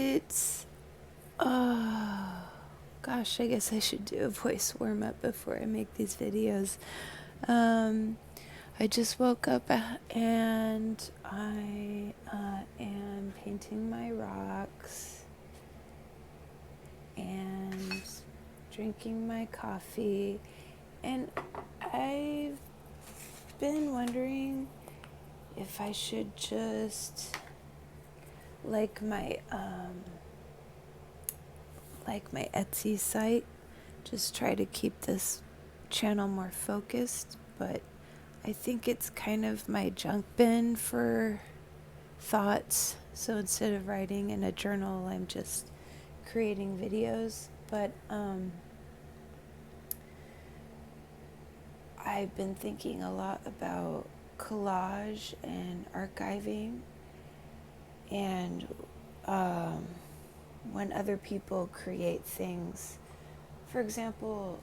It's, oh, gosh, I guess I should do a voice warm up before I make these videos. Um, I just woke up and I am painting my rocks and drinking my coffee. And I've been wondering if I should just like my Etsy site, just try to keep this channel more focused, but I think it's kind of my junk bin for thoughts. So instead of writing in a journal, I'm just creating videos. But I've been thinking a lot about collage and archiving, and when other people create things. For example,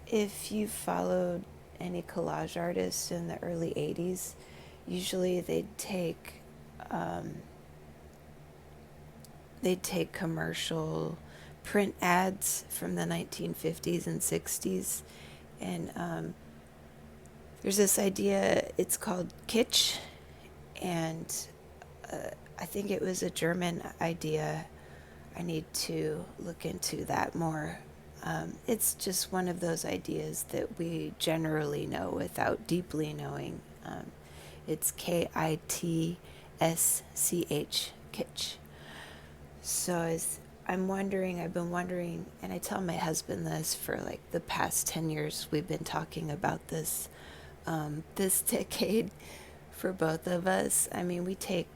if you followed any collage artists in the early 80s, usually they'd take commercial print ads from the 1950s and 60s, and there's this idea, it's called kitsch, and I think it was a German idea. I need to look into that more. It's just one of those ideas that we generally know without deeply knowing. It's KITSCH, kitsch. So I've been wondering, and I tell my husband this for like the past 10 years, we've been talking about this decade for both of us. I mean, we take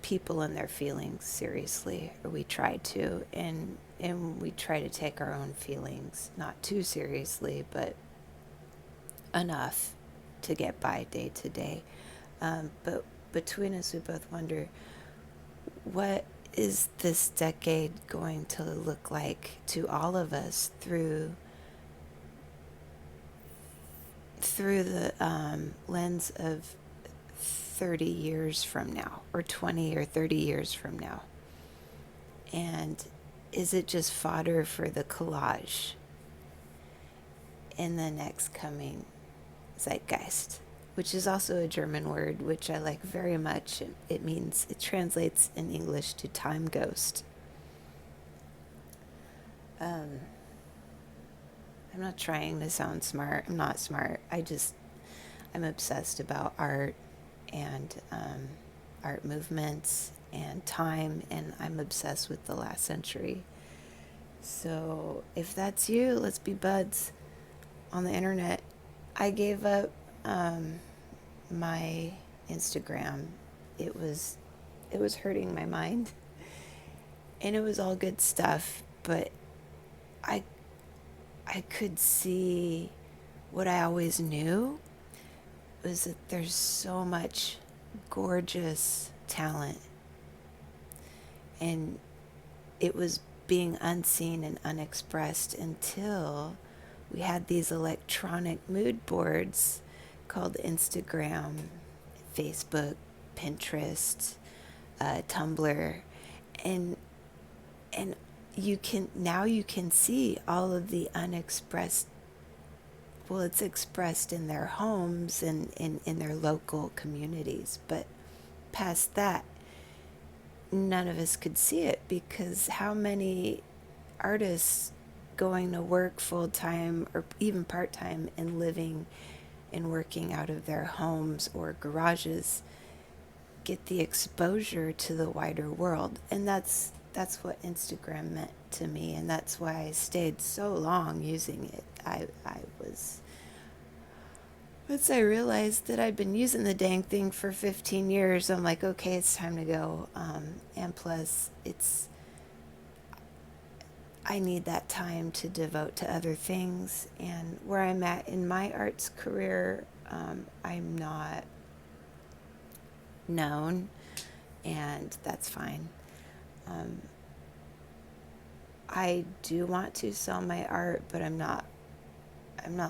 people and their feelings seriously, or we try to, and we try to take our own feelings not too seriously, but enough to get by day to day. But between us, we both wonder, what is this decade going to look like to all of us through the lens of 30 years from now, or 20 or 30 years from now? And is it just fodder for the collage in the next coming zeitgeist, which is also a German word, which I like very much. It translates in English to time ghost. I'm not trying to sound smart. I'm not smart. I'm obsessed about art and art movements and time, and I'm obsessed with the last century. So if that's you, let's be buds on the internet. I gave up my Instagram. It was hurting my mind, and it was all good stuff, but I could see what I always knew was that there's so much gorgeous talent, and it was being unseen and unexpressed until we had these electronic mood boards called Instagram, Facebook, Pinterest, Tumblr, and you can see all of the unexpressed. Well, it's expressed in their homes and in their local communities, but past that, none of us could see it, because how many artists going to work full-time or even part-time and living and working out of their homes or garages get the exposure to the wider world? And that's what Instagram meant to me, and that's why I stayed so long using it. Once I realized that I'd been using the dang thing for 15 years, I'm like, okay, it's time to go. And plus, I need that time to devote to other things. And where I'm at in my arts career, I'm not known, and that's fine. I do want to sell my art, but I'm not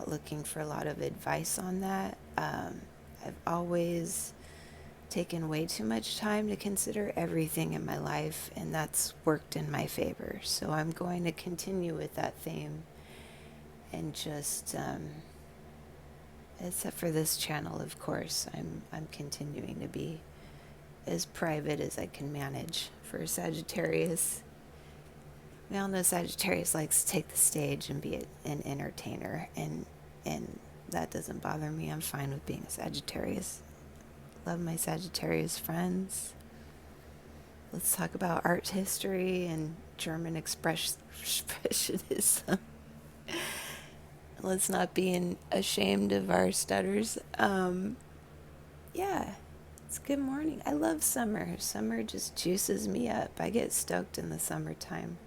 looking for a lot of advice on that. I've always taken way too much time to consider everything in my life, and that's worked in my favor. So I'm going to continue with that theme and just, except for this channel, of course, I'm continuing to be as private as I can manage for Sagittarius. We all know Sagittarius likes to take the stage and be an entertainer, and that doesn't bother me. I'm fine with being a Sagittarius. Love my Sagittarius friends. Let's talk about art history and German expressionism. Let's not be ashamed of our stutters. Yeah, it's good morning. I love summer. Summer just juices me up. I get stoked in the summertime.